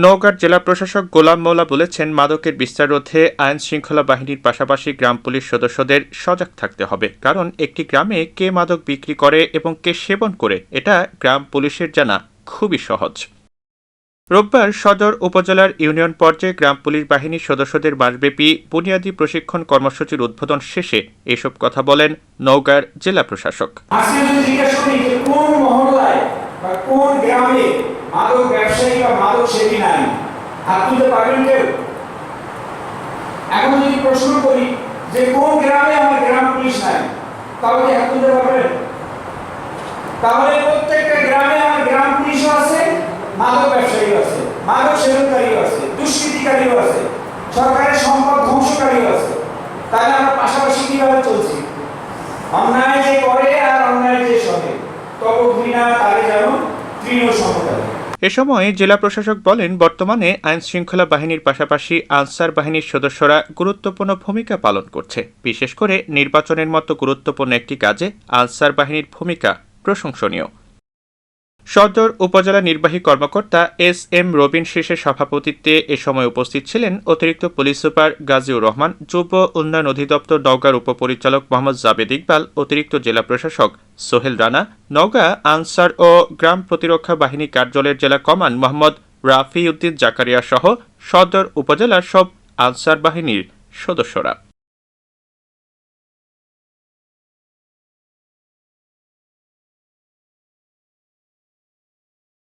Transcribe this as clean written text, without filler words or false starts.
নওগাঁর জেলা প্রশাসক গোলাম মওলা বলেছেন, মাদকের বিস্তার রোধে আইন শৃঙ্খলা বাহিনীর পাশাপাশি গ্রাম পুলিশ সদস্যদের সজাগ থাকতে হবে। কারণ একটি গ্রামে কে মাদক বিক্রি করে এবং কে সেবন করে এটা গ্রাম পুলিশের জানা খুবই সহজ। রোববার সদর উপজেলার ইউনিয়ন পর্যায়ে গ্রাম পুলিশ বাহিনীর সদস্যদের মাসব্যাপী বুনিয়াদী প্রশিক্ষণ কর্মসূচির উদ্বোধন শেষে এসব কথা বলেন নওগাঁর জেলা প্রশাসক। কোন গ্রামে মাদক ব্যবসায়ী বা মাদক সেবী নাই, হাত তুলতে পারবেন কেউ? এখন যদি প্রশ্ন করি যে কোন গ্রামে আমার গ্রাম পুলিশ নাই, তাহলে হাত তুলতে পারবেন? তাহলে প্রত্যেকটা গ্রামে আমার গ্রাম পুলিশও আছে, মাদক ব্যবসায়ীও আছে, মাদক সেবনকারীও আছে, দুষ্কৃতিকারীও আছে, সরকারের সম্পদ ধ্বংসকারীও আছে। তাহলে আমরা পাশাপাশি কিভাবে চলছি? অন্যায় যে করে আর অন্যায় যে সহে, তবে ঘৃণা তারে যেন তৃণ সমতায়। এ সময় জেলা প্রশাসক বলেন, বর্তমানে আইন শৃঙ্খলা বাহিনীর পাশাপাশি আনসার বাহিনীর সদস্যরা গুরুত্বপূর্ণ ভূমিকা পালন করছে। বিশেষ করে নির্বাচনের মতো গুরুত্বপূর্ণ একটি কাজে আনসার বাহিনীর ভূমিকা প্রশংসনীয়। সদর উপজেলা নির্বাহী কর্মকর্তা এস.এম. রবিন শেষের সভাপতিত্বে এ সময় উপস্থিত ছিলেন অতিরিক্ত পুলিশ সুপার গাজীউর রহমান, যুব উন্নয়ন অধিদপ্তর নওগাঁর উপপরিচালক মোহাম্মদ জাবেদ ইকবাল, অতিরিক্ত জেলা প্রশাসক সোহেল রানা, নওগাঁ আনসার ও গ্রাম প্রতিরক্ষা বাহিনী কার্যালয়ের জেলা কমান্ড মোহাম্মদ রাফি উদ্দিন জাকারিয়া সহ সদর উপজেলার সব আনসার বাহিনীর সদস্যরা।